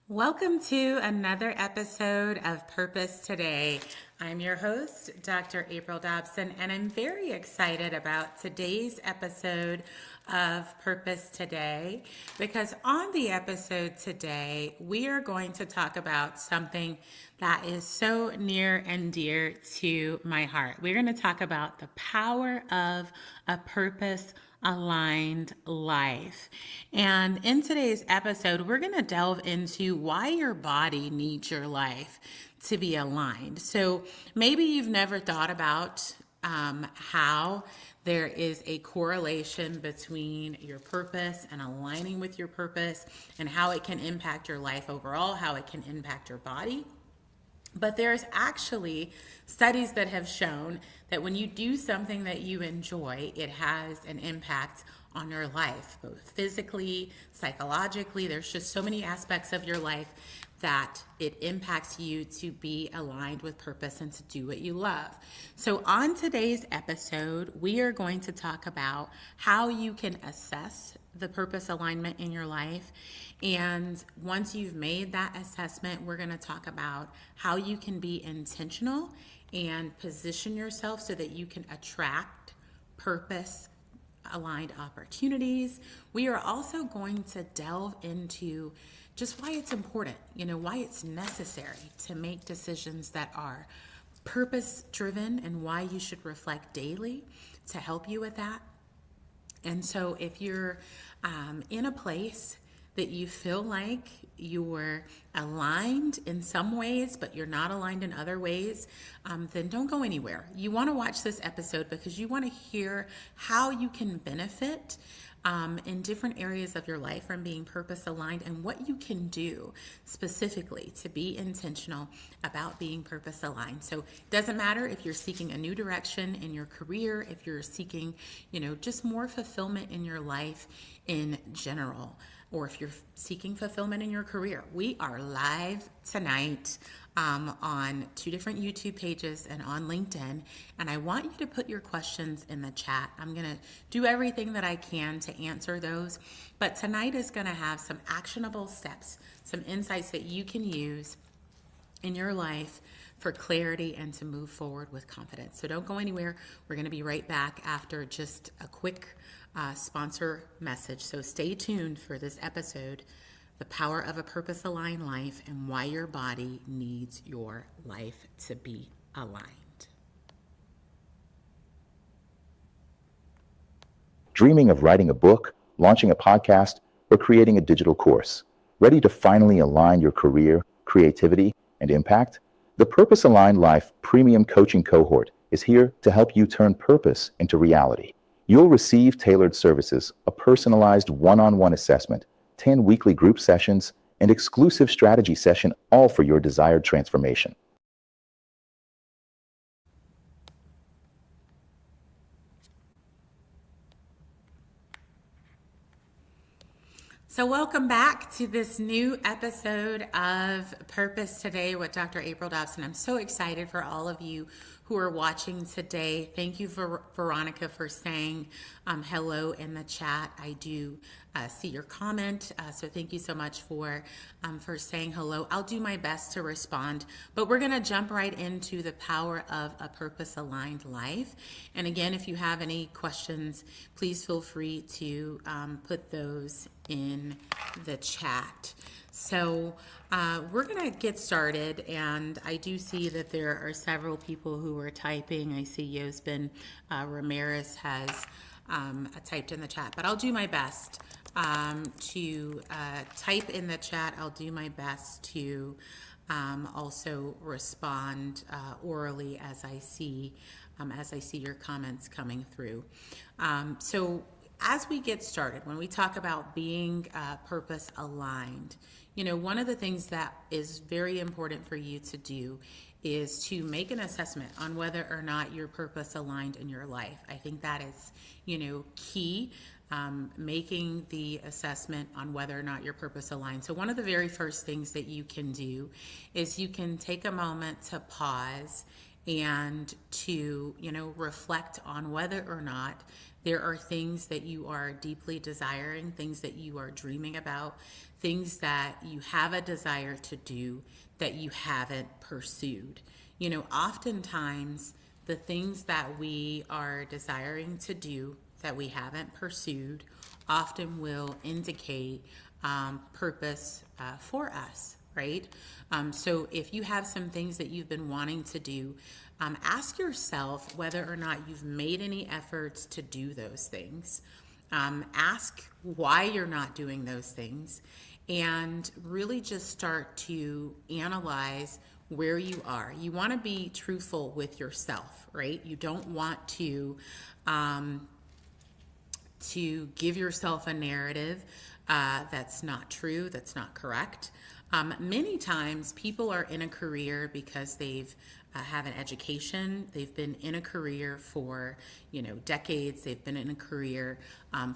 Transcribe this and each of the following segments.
Welcome to another episode of Purpose Today. I'm your host, Dr. April Dobson, and I'm very excited about today's episode of Purpose Today because on the episode today, we are going to talk about something that is so near and dear to my heart. We're going to talk about the power of a purpose aligned life. And in today's episode, we're going to delve into why your body needs your life to be aligned. So maybe you've never thought about how there is a correlation between your purpose and aligning with your purpose and how it can impact your life overall, how it can impact your body. But there's actually studies that have shown that when you do something that you enjoy, it has an impact on your life, both physically, psychologically. There's just so many aspects of your life that it impacts you to be aligned with purpose and to do what you love. So on today's episode, we are going to talk about how you can assess the purpose alignment in your life. And once you've made that assessment, we're going to talk about how you can be intentional and position yourself so that you can attract purpose aligned opportunities. We are also going to delve into just why it's important, why it's necessary to make decisions that are purpose driven and why you should reflect daily to help you with that. And so if you're in a place that you feel like you're aligned in some ways, but you're not aligned in other ways, then don't go anywhere. You want to watch this episode because you want to hear how you can benefit in different areas of your life from being purpose aligned and what you can do specifically to be intentional about being purpose aligned. So it doesn't matter if you're seeking a new direction in your career, if you're seeking, just more fulfillment in your life in general, or if you're seeking fulfillment in your career. We are live tonight on 2 different YouTube pages and on LinkedIn. And I want you to put your questions in the chat. I'm going to do everything that I can to answer those. But tonight is going to have some actionable steps, some insights that you can use in your life for clarity and to move forward with confidence. So don't go anywhere. We're going to be right back after just a quick sponsor message. So stay tuned for this episode, The Power of a Purpose Aligned Life and Why Your Body Needs Your Life to Be Aligned. Dreaming of writing a book, launching a podcast, or creating a digital course? Ready to finally align your career, creativity, and impact? The Purpose Aligned Life Premium Coaching Cohort is here to help you turn purpose into reality. You'll receive tailored services, a personalized one-on-one assessment, 10 weekly group sessions, and exclusive strategy session, all for your desired transformation. So welcome back to this new episode of Purpose Today with Dr. April Dobson. I'm so excited for all of you who are watching today. Thank you for Veronica for saying hello in the chat. I do see your comment, so thank you so much for saying hello. I'll do my best to respond, but we're going to jump right into the power of a purpose-aligned life. And again, if you have any questions, please feel free to put those in the chat. So we're going to get started, and I do see that there are several people who are typing. I see Yosbin Ramirez has typed in the chat, but I'll do my best to type in the chat. I'll do my best to also respond orally as I see your comments coming through. So as we get started, when we talk about being purpose aligned, one of the things that is very important for you to do is to make an assessment on whether or not you're purpose aligned in your life. I think that is, key, making the assessment on whether or not you're purpose aligned. So one of the very first things that you can do is you can take a moment to pause and to, reflect on whether or not there are things that you are deeply desiring, things that you are dreaming about, things that you have a desire to do that you haven't pursued. Oftentimes the things that we are desiring to do that we haven't pursued often will indicate purpose for us, right? So if you have some things that you've been wanting to do, ask yourself whether or not you've made any efforts to do those things. Ask why you're not doing those things, and really just start to analyze where you are. You want to be truthful with yourself, right? You don't want to give yourself a narrative that's not true, that's not correct. Many times people are in a career because they've have an education, they've been in a career for decades, they've been in a career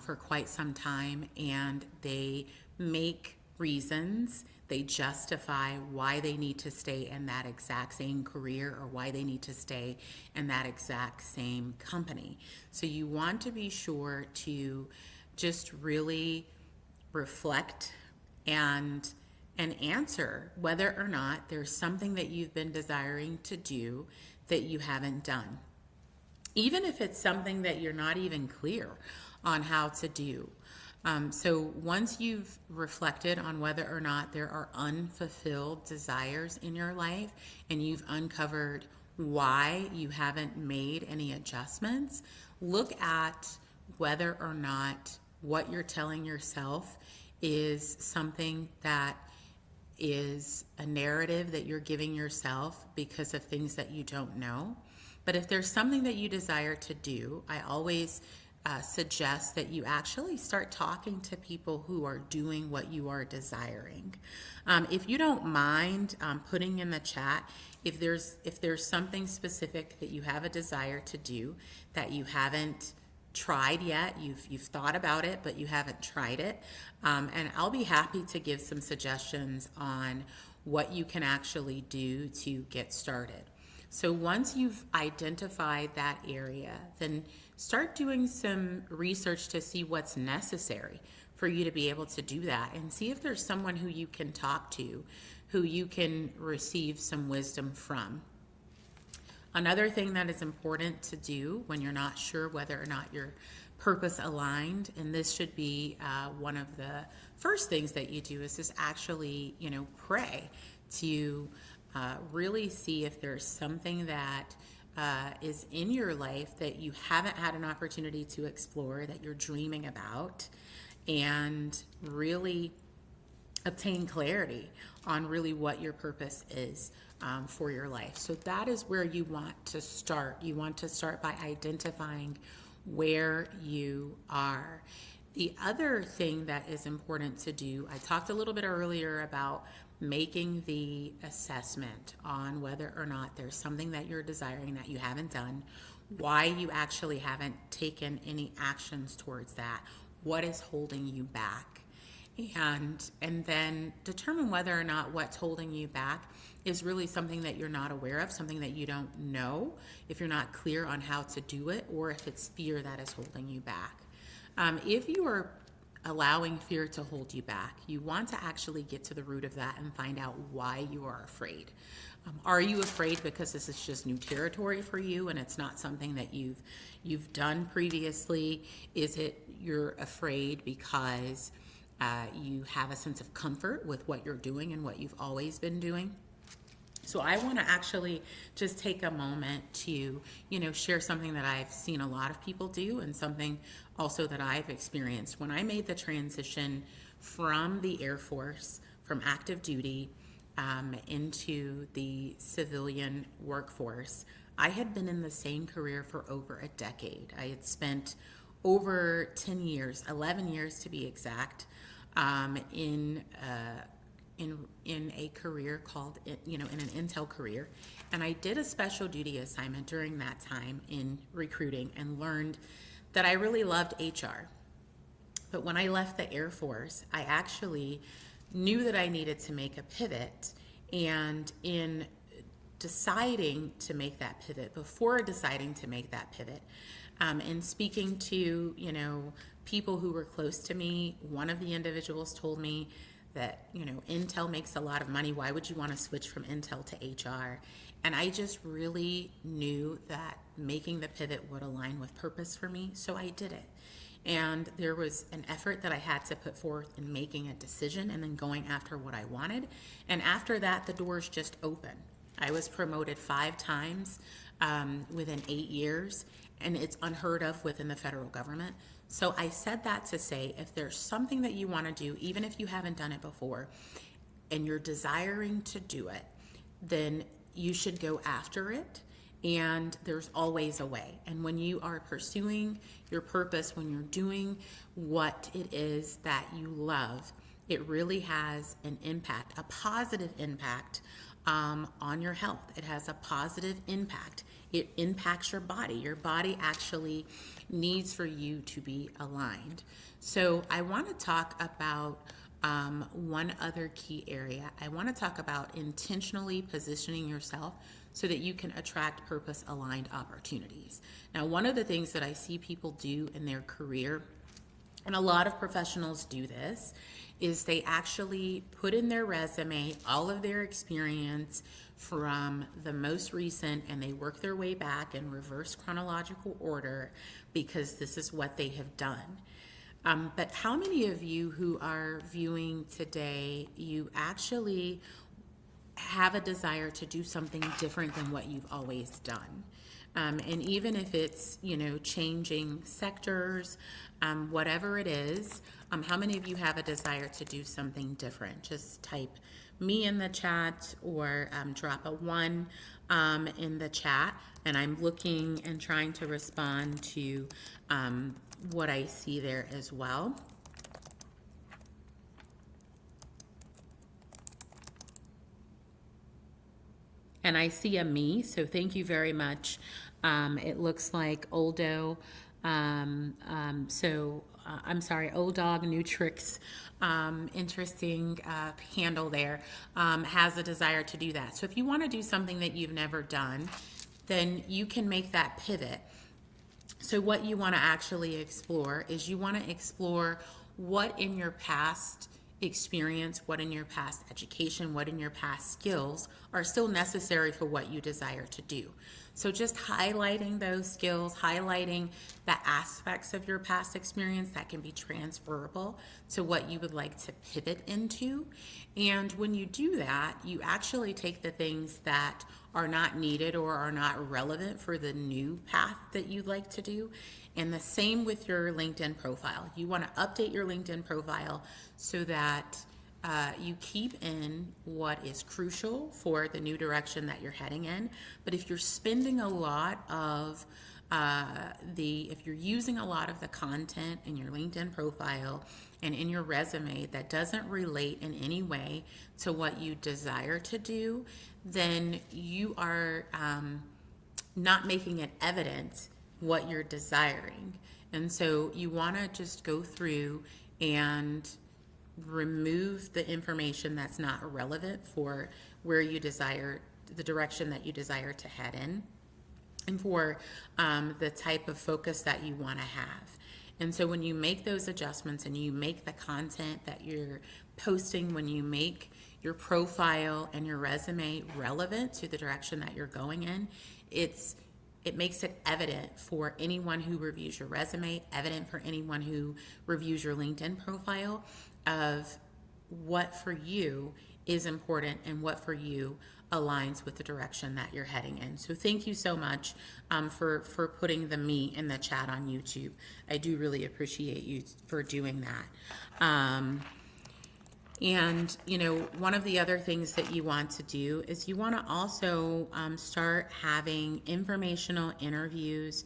for quite some time, and they make reasons, they justify why they need to stay in that exact same career or why they need to stay in that exact same company. So you want to be sure to just really reflect and answer whether or not there's something that you've been desiring to do that you haven't done. Even if it's something that you're not even clear on how to do. So once you've reflected on whether or not there are unfulfilled desires in your life and you've uncovered why you haven't made any adjustments, look at whether or not what you're telling yourself is something that is a narrative that you're giving yourself because of things that you don't know. But if there's something that you desire to do, I always suggest that you actually start talking to people who are doing what you are desiring. If you don't mind putting in the chat, if there's something specific that you have a desire to do that you haven't tried yet, you've thought about it but you haven't tried it, and I'll be happy to give some suggestions on what you can actually do to get started. So once you've identified that area, then start doing some research to see what's necessary for you to be able to do that, and see if there's someone who you can talk to, who you can receive some wisdom from. Another thing that is important to do when you're not sure whether or not you're purpose aligned, and this should be one of the first things that you do, is just actually, pray to really see if there's something that is in your life that you haven't had an opportunity to explore, that you're dreaming about, and really obtain clarity on really what your purpose is for your life. So that is where you want to start. You want to start by identifying where you are. The other thing that is important to do, I talked a little bit earlier about making the assessment on whether or not there's something that you're desiring that you haven't done, why you actually haven't taken any actions towards that, what is holding you back. And then determine whether or not what's holding you back is really something that you're not aware of, something that you don't know, if you're not clear on how to do it, or if it's fear that is holding you back. If you are allowing fear to hold you back, you want to actually get to the root of that and find out why you are afraid. Are you afraid because this is just new territory for you and it's not something that you've done previously? Is it you're afraid because you have a sense of comfort with what you're doing and what you've always been doing? So I want to actually just take a moment to, share something that I've seen a lot of people do, and something also that I've experienced. When I made the transition from the Air Force, from active duty, into the civilian workforce, I had been in the same career for over a decade. I had spent over 10 years, 11 years to be exact, in a career called, in an intel career. And I did a special duty assignment during that time in recruiting and learned that I really loved HR. But when I left the Air Force, I actually knew that I needed to make a pivot. And in deciding to make that pivot, before deciding to make that pivot, and speaking to, people who were close to me, one of the individuals told me that, Intel makes a lot of money. Why would you want to switch from Intel to HR? And I just really knew that making the pivot would align with purpose for me, so I did it. And there was an effort that I had to put forth in making a decision and then going after what I wanted. And after that, the doors just opened. I was promoted 5 times within 8 years, and it's unheard of within the federal government. So I said that to say, if there's something that you want to do, even if you haven't done it before, and you're desiring to do it, then you should go after it. And there's always a way. And when you are pursuing your purpose, when you're doing what it is that you love, it really has an impact, a positive impact on your health. It has a positive impact. It impacts your body. Your body actually needs for you to be aligned. So I want to talk about one other key area. I want to talk about intentionally positioning yourself so that you can attract purpose-aligned opportunities. Now, one of the things that I see people do in their career, and a lot of professionals do this, is they actually put in their resume all of their experience from the most recent, and they work their way back in reverse chronological order because this is what they have done. But how many of you who are viewing today, you actually have a desire to do something different than what you've always done? And even if it's, changing sectors, whatever it is, how many of you have a desire to do something different? Just type me in the chat or drop a 1 in the chat, and I'm looking and trying to respond to what I see there as well. And I see a me, so thank you very much. It looks like Oldo, I'm sorry, Old Dog Nutrix, interesting handle there, has a desire to do that. So if you want to do something that you've never done, then you can make that pivot. So what you want to actually explore is you want to explore what in your past experience, what in your past education, what in your past skills are still necessary for what you desire to do. So just highlighting those skills, highlighting the aspects of your past experience that can be transferable to what you would like to pivot into. And when you do that, you actually take the things that are not needed or are not relevant for the new path that you'd like to do. And the same with your LinkedIn profile. You want to update your LinkedIn profile so that you keep in what is crucial for the new direction that you're heading in. But if you're spending a lot of if you're using a lot of the content in your LinkedIn profile and in your resume that doesn't relate in any way to what you desire to do, then you are not making it evident what you're desiring. And so you want to just go through and remove the information that's not relevant for where you desire, the direction that you desire to head in, and for the type of focus that you want to have. And so when you make those adjustments and you make the content that you're posting, when you make your profile and your resume relevant to the direction that you're going in, it makes it evident for anyone who reviews your resume, evident for anyone who reviews your LinkedIn profile of what for you is important and what for you aligns with the direction that you're heading in. So thank you so much for putting the me in the chat on YouTube. I do really appreciate you for doing that. And, one of the other things that you want to do is you want to also start having informational interviews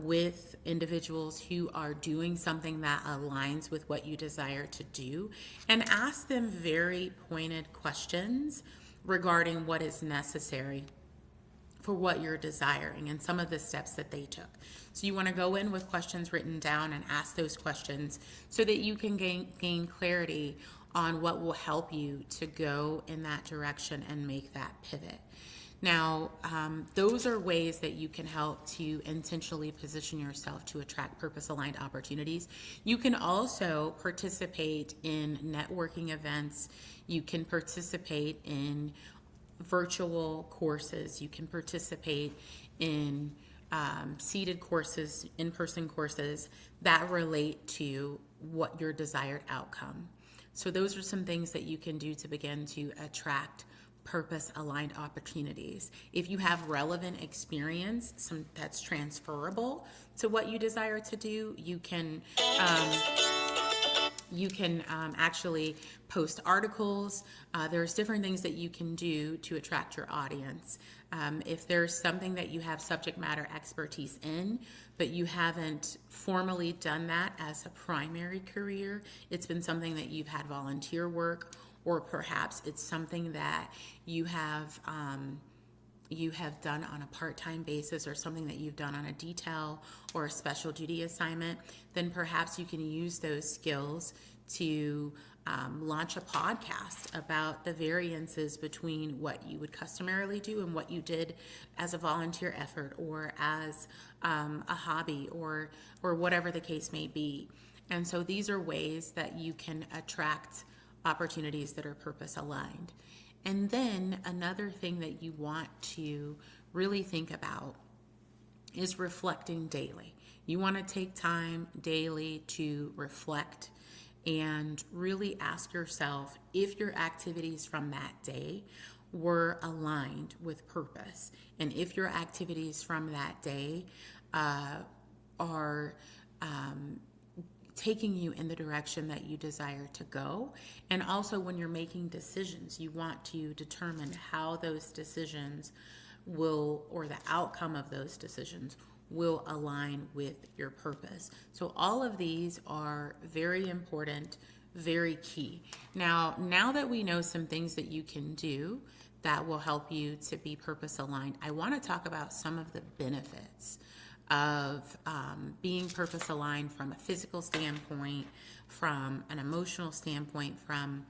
with individuals who are doing something that aligns with what you desire to do, and ask them very pointed questions regarding what is necessary for what you're desiring and some of the steps that they took. So you want to go in with questions written down and ask those questions so that you can gain clarity on what will help you to go in that direction and make that pivot. Now, those are ways that you can help to intentionally position yourself to attract purpose-aligned opportunities. You can also participate in networking events. You can participate in virtual courses. You can participate in seated courses, in-person courses that relate to what your desired outcome. So those are some things that you can do to begin to attract purpose-aligned opportunities. If you have relevant experience, some that's transferable to what you desire to do, you can actually post articles. There's different things that you can do to attract your audience. If there's something that you have subject matter expertise in, but you haven't formally done that as a primary career, it's been something that you've had volunteer work, or perhaps it's something that you have done on a part-time basis, or something that you've done on a detail or a special duty assignment, then perhaps you can use those skills to launch a podcast about the variances between what you would customarily do and what you did as a volunteer effort, or as a hobby, or whatever the case may be. And so these are ways that you can attract opportunities that are purpose aligned. And then another thing that you want to really think about is reflecting daily. You want to take time daily to reflect and really ask yourself if your activities from that day were aligned with purpose, and if your activities from that day are taking you in the direction that you desire to go. And also, when you're making decisions, you want to determine how those decisions will, or the outcome of those decisions will align with your purpose. So all of these are very important, very key. Now that we know some things that you can do that will help you to be purpose aligned, I want to talk about some of the benefits of being purpose aligned from a physical standpoint, from an emotional standpoint, from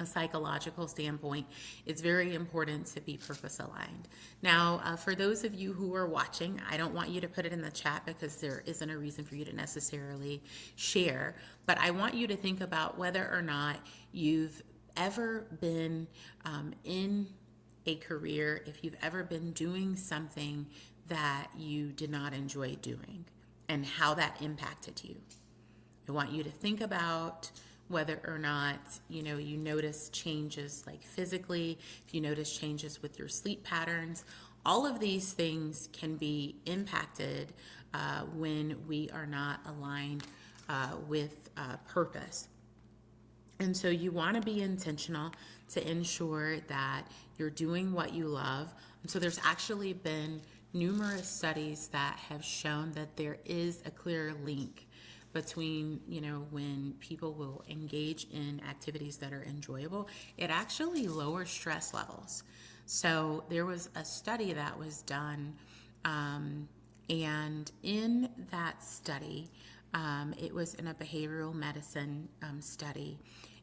a psychological standpoint. It's very important to be purpose aligned. Now, for those of you who are watching, I don't want you to put it in the chat because there isn't a reason for you to necessarily share, but I want you to think about whether or not you've ever been in a career, if you've ever been doing something that you did not enjoy doing, and how that impacted you. I want you to think about whether or not you notice changes, like physically, if you notice changes with your sleep patterns. All of these things can be impacted when we are not aligned with purpose. And so you want to be intentional to ensure that you're doing what you love. And so there's actually been numerous studies that have shown that there is a clear link between, when people will engage in activities that are enjoyable, it actually lowers stress levels. So there was a study that was done, and in that study, it was in a behavioral medicine study.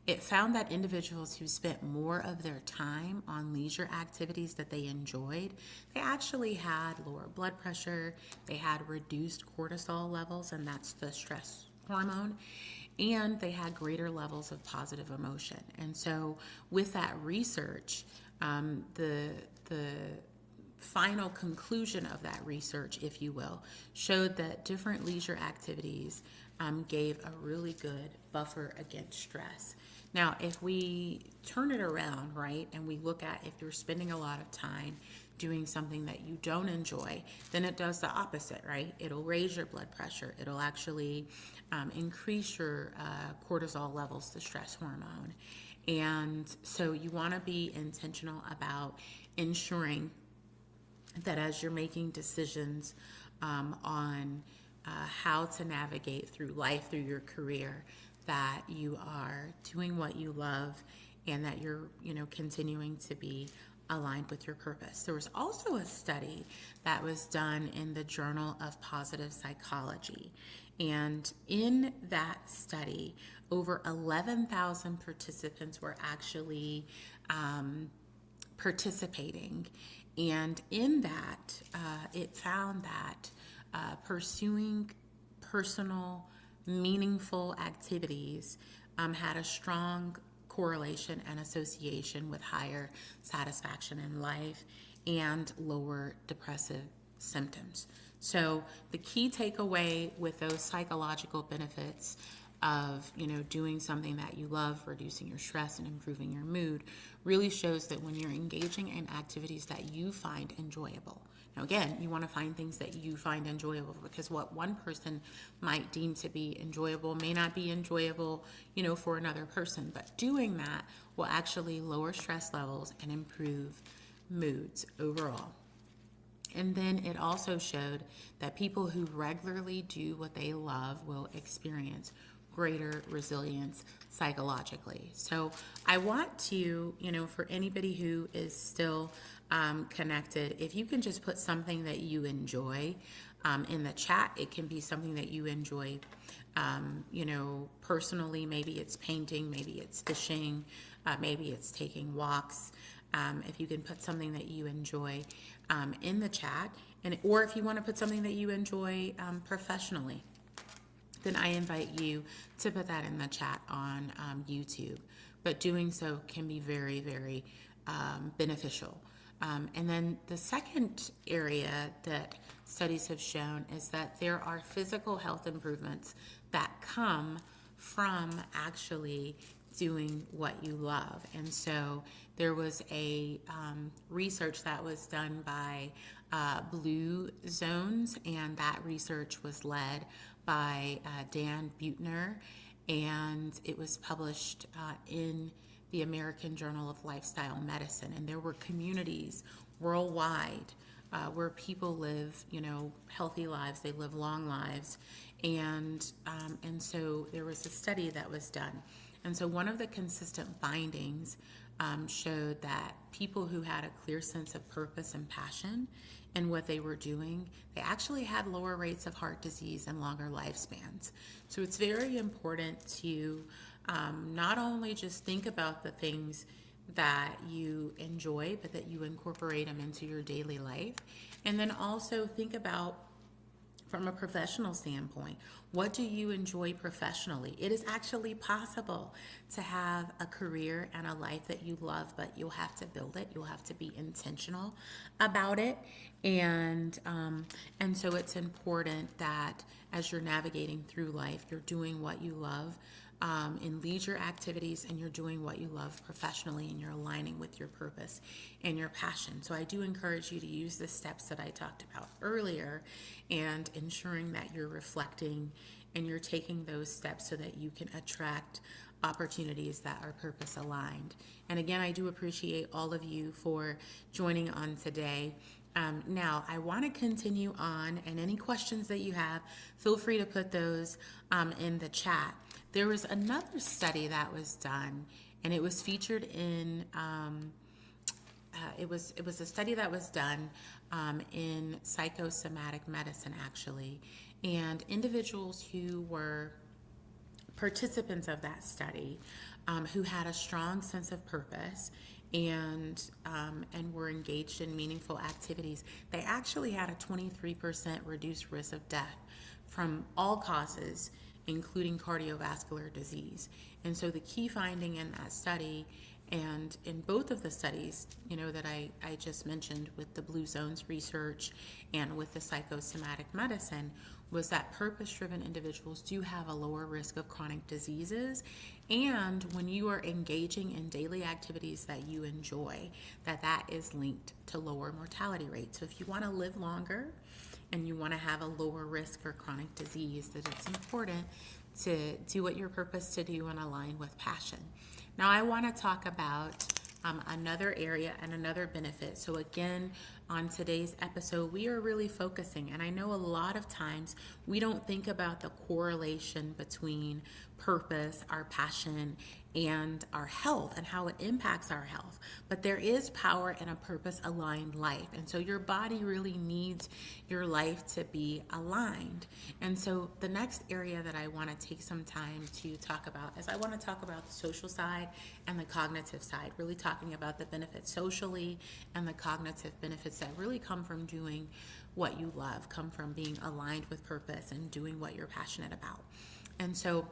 It found that individuals who spent more of their time on leisure activities that they enjoyed, they actually had lower blood pressure, they had reduced cortisol levels, and that's the stress hormone, and they had greater levels of positive emotion. And so with that research, the final conclusion of that research, if you will, showed that different leisure activities gave a really good buffer against stress. Now, if we turn it around, right, and we look at if you're spending a lot of time doing something that you don't enjoy, then it does the opposite, right? It'll raise your blood pressure. It'll actually increase your cortisol levels, the stress hormone. And so you want to be intentional about ensuring that as you're making decisions on how to navigate through life, through your career, that you are doing what you love, and that you're, continuing to be aligned with your purpose. There was also a study that was done in the Journal of Positive Psychology. And in that study, over 11,000 participants were actually participating And in that, it found that pursuing personal, meaningful activities had a strong correlation and association with higher satisfaction in life and lower depressive symptoms. So the key takeaway with those psychological benefits of doing something that you love, reducing your stress and improving your mood, really shows that when you're engaging in activities that you find enjoyable. Now again, you want to find things that you find enjoyable, because what one person might deem to be enjoyable may not be enjoyable, for another person. But doing that will actually lower stress levels and improve moods overall. And then it also showed that people who regularly do what they love will experience greater resilience psychologically. So I want to, for anybody who is still connected, if you can just put something that you enjoy in the chat. It can be something that you enjoy, personally. Maybe it's painting, maybe it's fishing, maybe it's taking walks. If you can put something that you enjoy in the chat, or if you want to put something that you enjoy professionally, then I invite you to put that in the chat on YouTube. But doing so can be very, very beneficial. And then the second area that studies have shown is that there are physical health improvements that come from actually doing what you love. And so there was a research that was done by Blue Zones, and that research was led by Dan Buettner, and it was published in the American Journal of Lifestyle Medicine. And there were communities worldwide where people live, healthy lives. They live long lives, and so there was a study that was done. And so one of the consistent findings showed that people who had a clear sense of purpose and passion in what they were doing, they actually had lower rates of heart disease and longer lifespans. So it's very important to not only just think about the things that you enjoy, but that you incorporate them into your daily life. And then also think about, from a professional standpoint, what do you enjoy professionally? It is actually possible to have a career and a life that you love, but you'll have to build it. You'll have to be intentional about it. And so it's important that as you're navigating through life, you're doing what you love in leisure activities, and you're doing what you love professionally, and you're aligning with your purpose and your passion. So I do encourage you to use the steps that I talked about earlier, and ensuring that you're reflecting and you're taking those steps so that you can attract opportunities that are purpose aligned. And again, I do appreciate all of you for joining on today. Now, I want to continue on, and any questions that you have, feel free to put those in the chat. There was another study that was done, and it was featured in, it was a study that was done in psychosomatic medicine, actually, and individuals who were participants of that study, who had a strong sense of purpose and were engaged in meaningful activities, they actually had a 23% reduced risk of death from all causes, including cardiovascular disease. And so the key finding in that study, and in both of the studies, that I just mentioned with the Blue Zones research and with the psychosomatic medicine, was that purpose-driven individuals do have a lower risk of chronic diseases. And when you are engaging in daily activities that you enjoy, that is linked to lower mortality rates. So if you want to live longer and you want to have a lower risk for chronic disease, that it's important to do what you're purposed to do and align with passion. Now I want to talk about another area and another benefit. So again, on today's episode, we are really focusing, and I know a lot of times we don't think about the correlation between purpose, our passion, and our health and how it impacts our health. But there is power in a purpose aligned life. And so your body really needs your life to be aligned. And so the next area that I want to take some time to talk about is I want to talk about the social side and the cognitive side, really talking about the benefits socially and the cognitive benefits that really come from doing what you love, come from being aligned with purpose and doing what you're passionate about. And so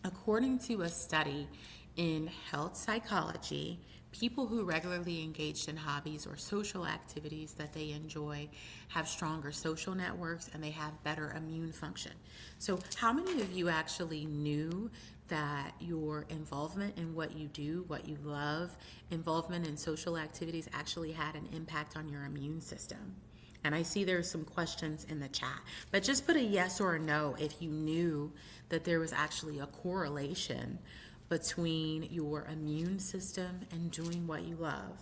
according to a study in health psychology, people who regularly engaged in hobbies or social activities that they enjoy have stronger social networks and they have better immune function. So, how many of you actually knew that your involvement in what you do, what you love, involvement in social activities actually had an impact on your immune system? And I see there's some questions in the chat, but just put a yes or a no if you knew that there was actually a correlation between your immune system and doing what you love.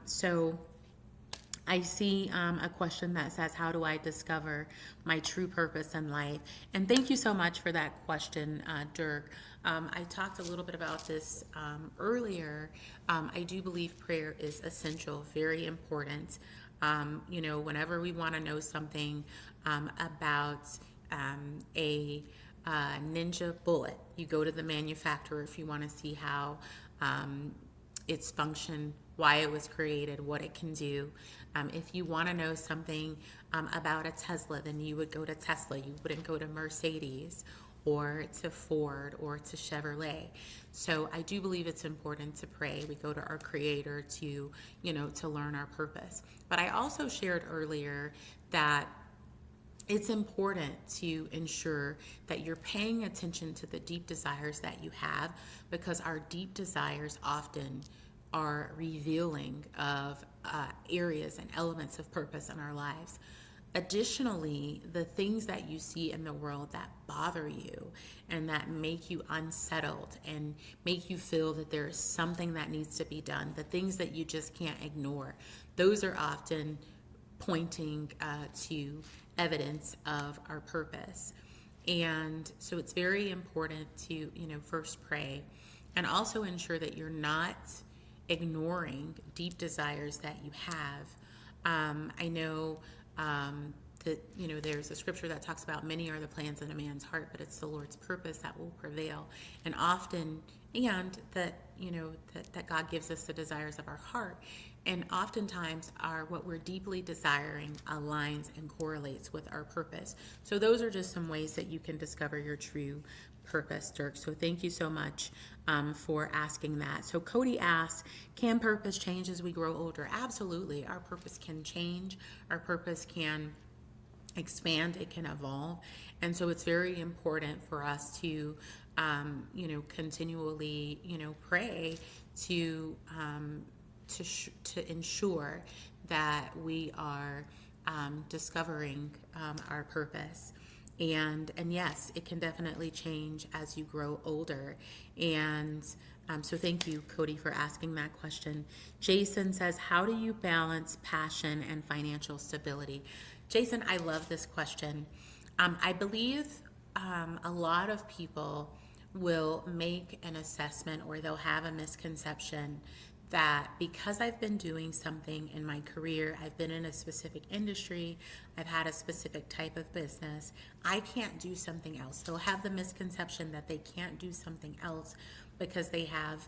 So I see a question that says, how do I discover my true purpose in life? And thank you so much for that question, Dirk. I talked a little bit about this earlier. I do believe prayer is essential, very important. Whenever we want to know something about a ninja bullet, you go to the manufacturer if you want to see how its function, why it was created, what it can do. If you want to know something about a Tesla, then you would go to Tesla. You wouldn't go to Mercedes or to Ford or to Chevrolet. So I do believe it's important to pray. We go to our Creator to learn our purpose. But I also shared earlier that it's important to ensure that you're paying attention to the deep desires that you have, because our deep desires often are revealing of areas and elements of purpose in our lives. Additionally, the things that you see in the world that bother you and that make you unsettled and make you feel that there is something that needs to be done, the things that you just can't ignore, those are often pointing to evidence of our purpose. And so it's very important to, first pray and also ensure that you're not ignoring deep desires that you have. I know that, there's a scripture that talks about many are the plans in a man's heart, but it's the Lord's purpose that will prevail. And often, that God gives us the desires of our heart. And oftentimes what we're deeply desiring aligns and correlates with our purpose. So those are just some ways that you can discover your true purpose, Dirk. So thank you so much for asking that. So Cody asks, can purpose change as we grow older? Absolutely. Our purpose can change. Our purpose can expand. It can evolve. And so it's very important for us to, continually, pray to ensure that we are discovering our purpose. And yes, it can definitely change as you grow older. And so thank you, Cody, for asking that question. Jason says, how do you balance passion and financial stability? Jason, I love this question. I believe a lot of people will make an assessment or they'll have a misconception that because I've been doing something in my career, I've been in a specific industry, I've had a specific type of business, I can't do something else. They'll have the misconception that they can't do something else because they have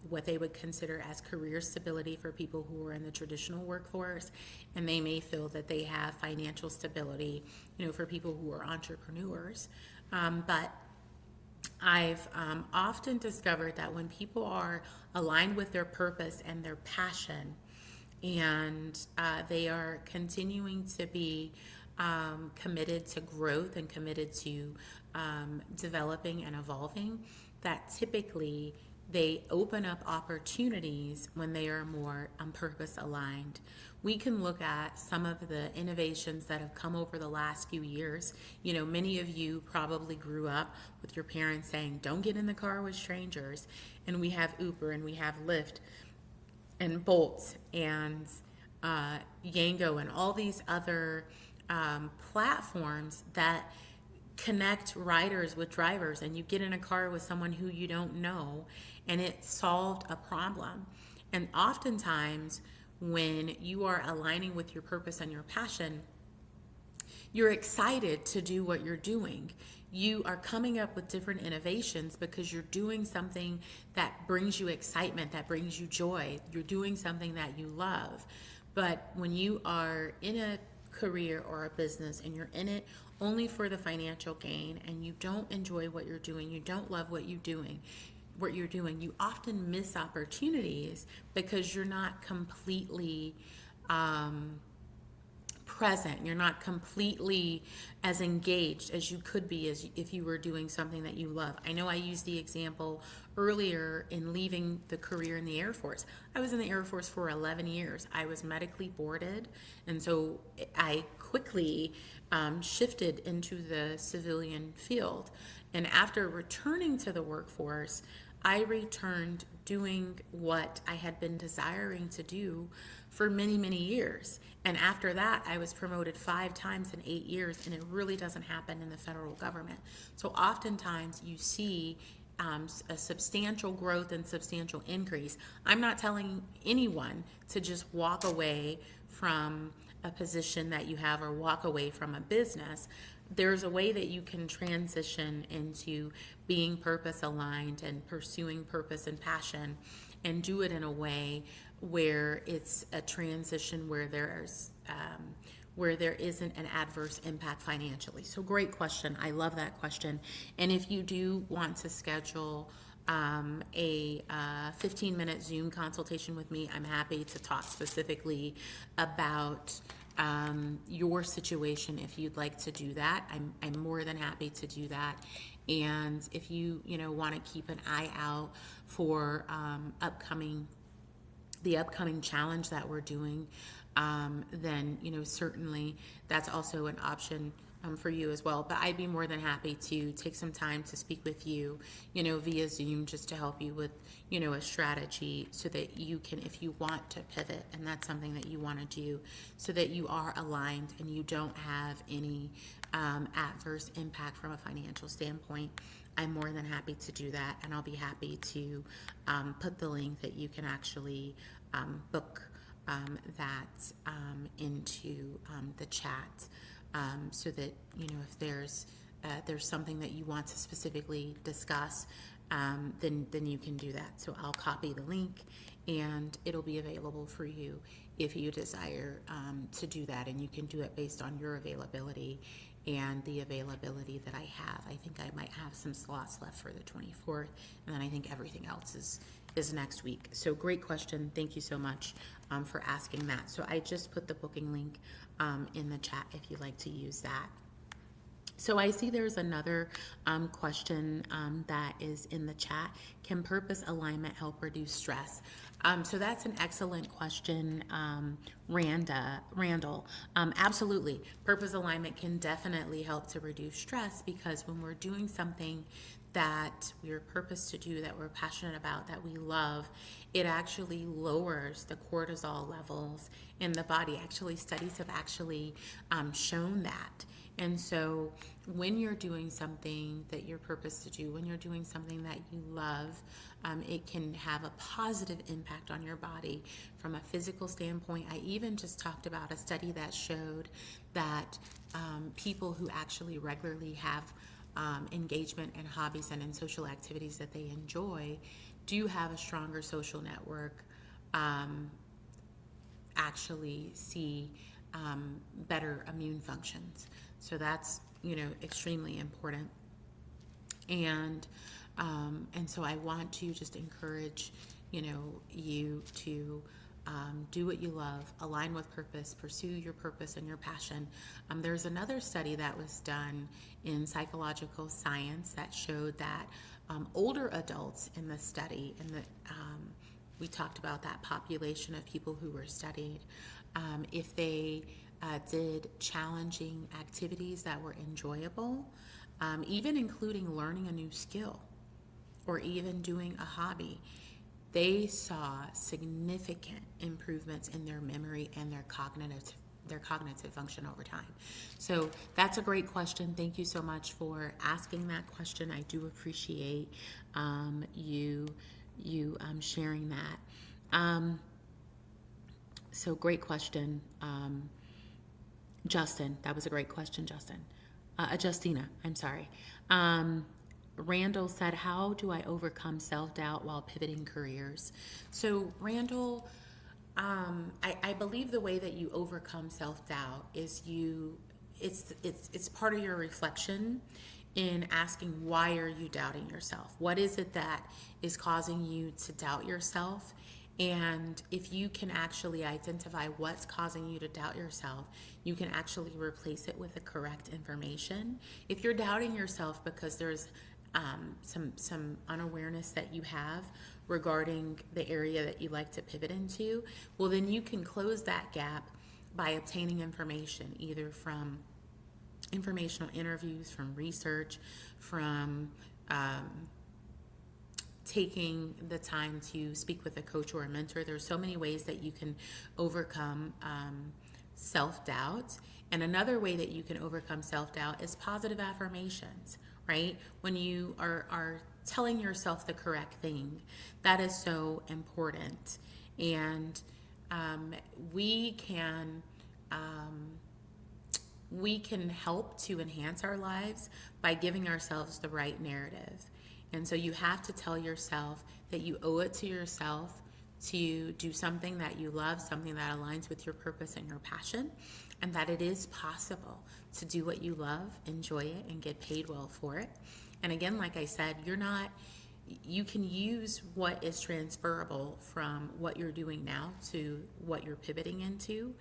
what they would consider as career stability for people who are in the traditional workforce, and they may feel that they have financial stability, for people who are entrepreneurs. But I've often discovered that when people are aligned with their purpose and their passion, and they are continuing to be committed to growth and committed to developing and evolving, that typically they open up opportunities when they are more purpose aligned. We can look at some of the innovations that have come over the last few years. Many of you probably grew up with your parents saying, don't get in the car with strangers. And we have Uber and we have Lyft and Bolt and Yango and all these other platforms that connect riders with drivers, and you get in a car with someone who you don't know and it solved a problem. And oftentimes when you are aligning with your purpose and your passion, you're excited to do what you're doing. You are coming up with different innovations because you're doing something that brings you excitement, that brings you joy. You're doing something that you love. But when you are in a career or a business and you're in it only for the financial gain and you don't enjoy what you're doing, you don't love what you're doing, you often miss opportunities because you're not completely present. You're not completely as engaged as you could be as if you were doing something that you love. I know I used the example earlier in leaving the career in the Air Force. I was in the Air Force for 11 years. I was medically boarded, and so I quickly shifted into the civilian field. And after returning to the workforce, I returned doing what I had been desiring to do for many, many years. And after that, I was promoted 5 times in 8 years, and it really doesn't happen in the federal government. So oftentimes you see a substantial growth and substantial increase. I'm not telling anyone to just walk away from a position that you have or walk away from a business. There's a way that you can transition into being purpose aligned and pursuing purpose and passion, and do it in a way where it's a transition where there isn't an adverse impact financially. So great question. I love that question. And if you do want to schedule a 15-minute Zoom consultation with me, I'm happy to talk specifically about your situation. If you'd like to do that, I'm more than happy to do that. And if you want to keep an eye out for the upcoming challenge that we're doing, then certainly that's also an option for you as well. But I'd be more than happy to take some time to speak with you, via Zoom, just to help you with, a strategy so that you can, if you want to pivot and that's something that you want to do, so that you are aligned and you don't have any adverse impact from a financial standpoint. I'm more than happy to do that, and I'll be happy to put the link that you can actually book that into the chat, so that if there's something that you want to specifically discuss, then you can do that. So I'll copy the link, and it'll be available for you if you desire to do that, and you can do it based on your availability and the availability that I have. I think I might have some slots left for the 24th, and then I think everything else is next week. So great question. Thank you so much for asking that. So I just put the booking link in the chat if you'd like to use that. So I see there's another question that is in the chat. Can purpose alignment help reduce stress? So that's an excellent question, Randall. Absolutely. Purpose alignment can definitely help to reduce stress, because when we're doing something that we're purposed to do, that we're passionate about, that we love, it actually lowers the cortisol levels in the body. Actually, studies have actually shown that. And so when you're doing something that you're purposed to do, when you're doing something that you love, it can have a positive impact on your body from a physical standpoint. I even just talked about a study that showed that people who actually regularly have engagement and hobbies and in social activities that they enjoy do have a stronger social network, actually see better immune functions. So that's extremely important. And so I want to just encourage you to do what you love, align with purpose, pursue your purpose and your passion. There's another study that was done in psychological science that showed that older adults in the study, and we talked about that population of people who were studied, if they did challenging activities that were enjoyable, even including learning a new skill or even doing a hobby, they saw significant improvements in their memory and their cognitive function over time. So that's a great question. Thank you so much for asking that question. I do appreciate you sharing that. So great question, Justin. That was a great question, Justin. Justina, I'm sorry. Randall said, how do I overcome self-doubt while pivoting careers? So Randall, I believe the way that you overcome self-doubt is it's part of your reflection in asking, why are you doubting yourself? What is it that is causing you to doubt yourself? And if you can actually identify what's causing you to doubt yourself, you can actually replace it with the correct information. If you're doubting yourself because there's some unawareness that you have regarding the area that you like to pivot into, well, then you can close that gap by obtaining information, either from informational interviews, from research, from taking the time to speak with a coach or a mentor. There's so many ways that you can overcome self-doubt. And another way that you can overcome self-doubt is positive affirmations, right? When you are telling yourself the correct thing, that is so important. And we can help to enhance our lives by giving ourselves the right narrative. And so you have to tell yourself that you owe it to yourself to do something that you love, something that aligns with your purpose and your passion, and that it is possible to do what you love, enjoy it, and get paid well for it. And again, like I said, you can use what is transferable from what you're doing now to what you're pivoting into.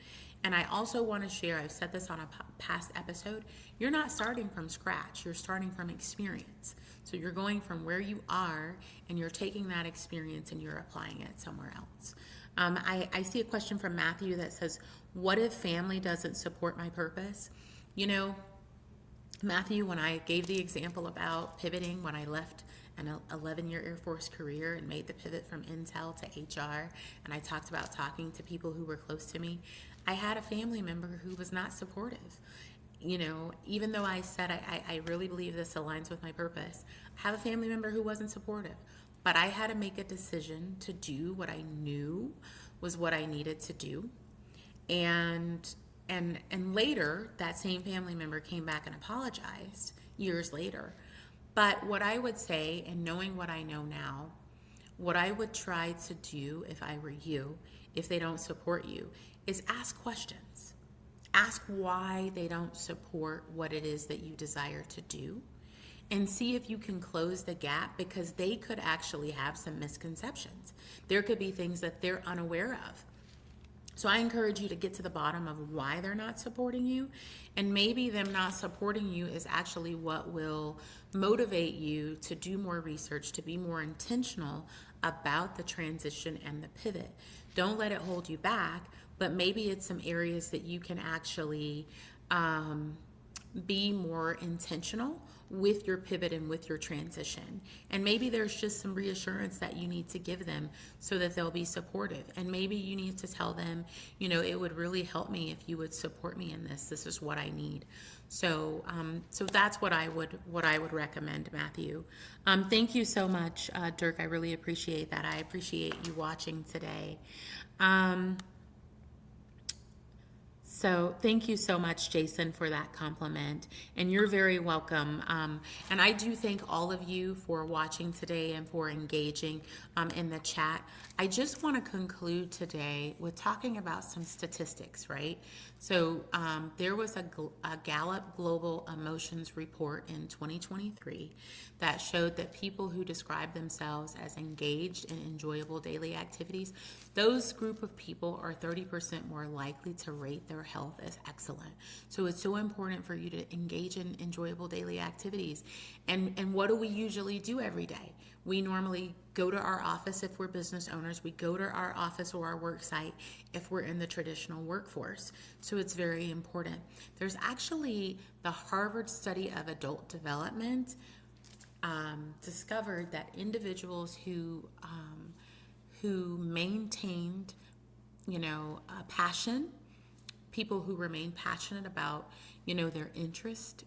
And I also want to share, I've said this on a past episode, you're not starting from scratch, you're starting from experience. So you're going from where you are and you're taking that experience and you're applying it somewhere else. I see a question from Matthew that says, what if family doesn't support my purpose? You know, Matthew, when I gave the example about pivoting, when I left an 11-year Air Force career and made the pivot from Intel to HR, and I talked about talking to people who were close to me, I had a family member who was not supportive. You know, even though I said I really believe this aligns with my purpose, I have a family member who wasn't supportive. But I had to make a decision to do what I knew was what I needed to do. And later, that same family member came back and apologized years later. But what I would say, and knowing what I know now, what I would try to do if I were you, if they don't support you, is ask questions. Ask why they don't support what it is that you desire to do, and see if you can close the gap, because they could actually have some misconceptions. There could be things that they're unaware of. So I encourage you to get to the bottom of why they're not supporting you, and maybe them not supporting you is actually what will motivate you to do more research, to be more intentional about the transition and the pivot. Don't let it hold you back, but maybe it's some areas that you can actually be more intentional with your pivot and with your transition. And maybe there's just some reassurance that you need to give them so that they'll be supportive. And maybe you need to tell them, you know, it would really help me if you would support me in this. This is what I need. So that's what I would recommend, Matthew. Thank you so much, Dirk. I really appreciate that. I appreciate you watching today. So thank you so much, Jason, for that compliment, and you're very welcome. And I do thank all of you for watching today and for engaging in the chat. I just want to conclude today with talking about some statistics, right? So there was a Gallup Global Emotions report in 2023 that showed that people who describe themselves as engaged in enjoyable daily activities, those group of people are 30% more likely to rate their health as excellent. So it's so important for you to engage in enjoyable daily activities. And what do we usually do every day? We normally go to our office if we're business owners. We go to our office or our work site if we're in the traditional workforce. So it's very important. There's actually the Harvard study of adult development discovered that individuals who maintained, a passion, people who remain passionate about, their interest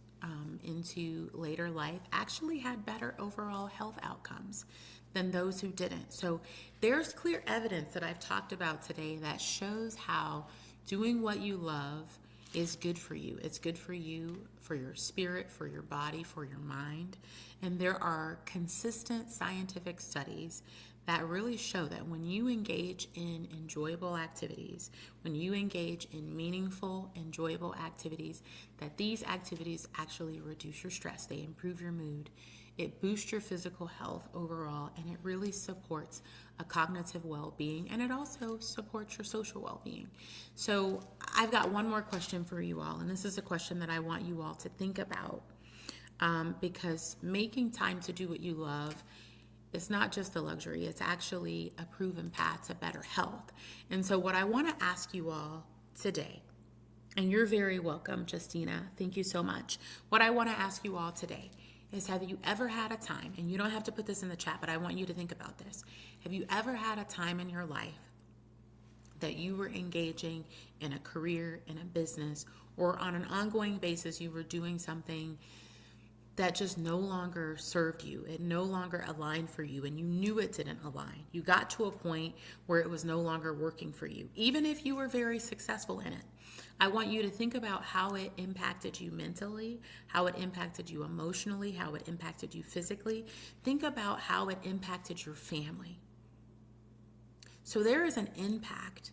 into later life actually had better overall health outcomes than those who didn't. So there's clear evidence that I've talked about today that shows how doing what you love is good for you. It's good for you, for your spirit, for your body, for your mind. And there are consistent scientific studies that really show that when you engage in enjoyable activities, when you engage in meaningful, enjoyable activities, that these activities actually reduce your stress. They improve your mood. It boosts your physical health overall, and it really supports a cognitive well-being, and it also supports your social well-being. So I've got one more question for you all, and this is a question that I want you all to think about, because making time to do what you love, it's not just a luxury, it's actually a proven path to better health. And so what I want to ask you all today, and you're very welcome, Justina, thank you so much. What I want to ask you all today is, have you ever had a time, and you don't have to put this in the chat, but I want you to think about this. Have you ever had a time in your life that you were engaging in a career, in a business, or on an ongoing basis you were doing something that just no longer served you? It no longer aligned for you, and you knew it didn't align. You got to a point where it was no longer working for you, even if you were very successful in it. I want you to think about how it impacted you mentally, how it impacted you emotionally, how it impacted you physically. Think about how it impacted your family. So there is an impact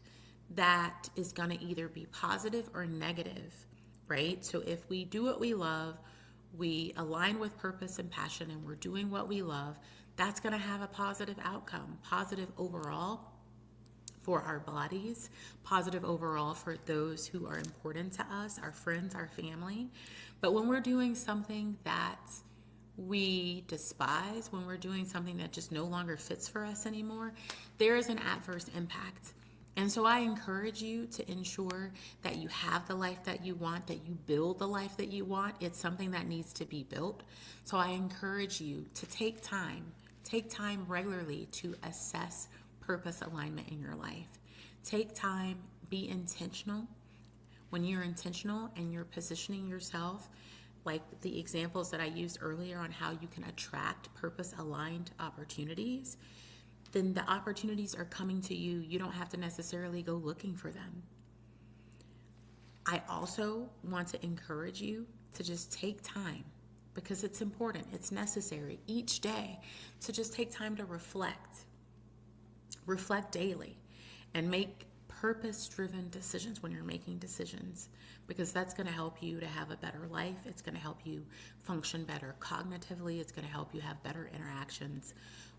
that is going to either be positive or negative, right? So if we do what we love, we align with purpose and passion, and we're doing what we love, that's going to have a positive outcome, positive overall for our bodies, positive overall for those who are important to us, our friends, our family. But when we're doing something that we despise, when we're doing something that just no longer fits for us anymore, there is an adverse impact. And so I encourage you to ensure that you have the life that you want, that you build the life that you want. It's something that needs to be built. So I encourage you to take time regularly to assess purpose alignment in your life. Take time, be intentional. When you're intentional and you're positioning yourself, like the examples that I used earlier on how you can attract purpose aligned opportunities, then the opportunities are coming to you. You don't have to necessarily go looking for them. I also want to encourage you to just take time, because it's important, it's necessary each day to just take time to reflect daily, and make purpose-driven decisions when you're making decisions, because that's going to help you to have a better life. It's going to help you function better cognitively. It's going to help you have better interactions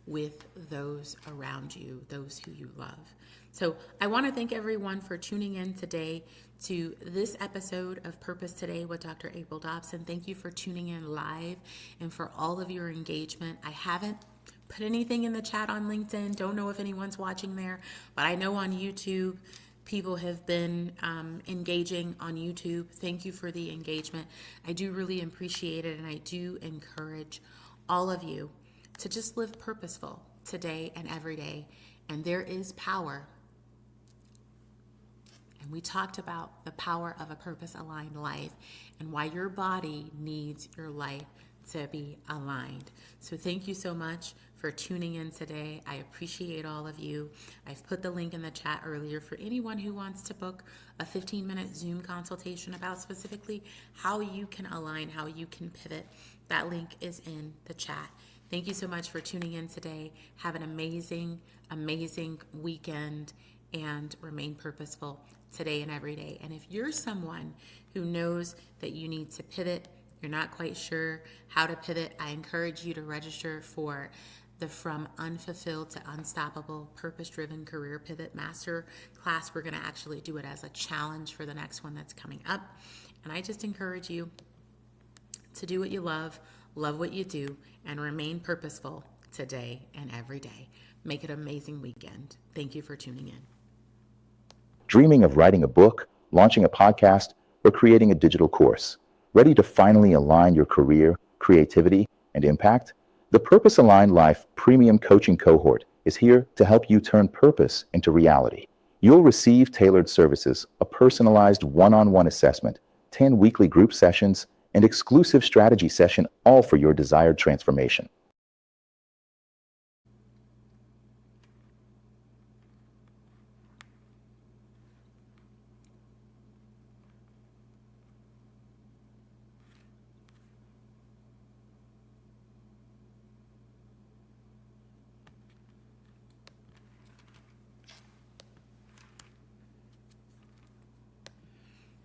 with those around you, those who you love. So I want to thank everyone for tuning in today to this episode of Purpose Today with Dr. April Dobson. Thank you for tuning in live and for all of your engagement. I haven't put anything in the chat on LinkedIn. Don't know if anyone's watching there, but I know on YouTube, people have been engaging on YouTube. Thank you for the engagement. I do really appreciate it, and I do encourage all of you to just live purposeful today and every day. And there is power. And we talked about the power of a purpose-aligned life and why your body needs your life to be aligned. So thank you so much for tuning in today. I appreciate all of you. I've put the link in the chat earlier for anyone who wants to book a 15-minute Zoom consultation about specifically how you can align, how you can pivot. That link is in the chat. Thank you so much for tuning in today. Have an amazing, amazing weekend, and remain purposeful today and every day. And if you're someone who knows that you need to pivot, you're not quite sure how to pivot, I encourage you to register for the From Unfulfilled to Unstoppable Purpose-Driven Career Pivot Master class. We're going to actually do it as a challenge for the next one that's coming up. And I just encourage you to do what you love what you do, and remain purposeful today and every day. Make it an amazing weekend. Thank you for tuning in. Dreaming of writing a book, launching a podcast, or creating a digital course? Ready to finally align your career, creativity, and impact? The Purpose Aligned Life Premium Coaching Cohort is here to help you turn purpose into reality. You'll receive tailored services, a personalized one-on-one assessment, 10 weekly group sessions, and exclusive strategy session, all for your desired transformation.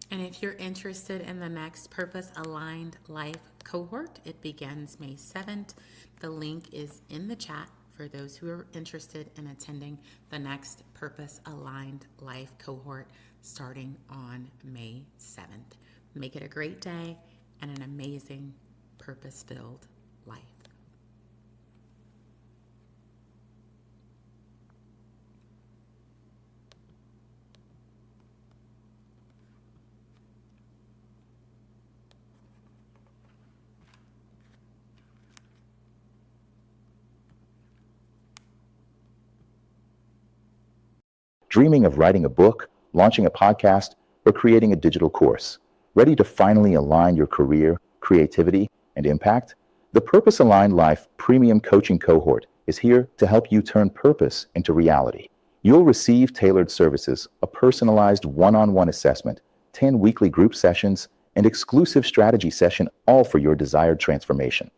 And if you're interested in the next Purpose Aligned Life cohort, it begins May 7th. The link is in the chat for those who are interested in attending the next Purpose Aligned Life cohort starting on May 7th. Make it a great day and an amazing purpose-filled life. Dreaming of writing a book, launching a podcast, or creating a digital course? Ready to finally align your career, creativity, and impact? The Purpose Aligned Life Premium Coaching Cohort is here to help you turn purpose into reality. You'll receive tailored services, a personalized one-on-one assessment, 10 weekly group sessions, and exclusive strategy session, all for your desired transformation.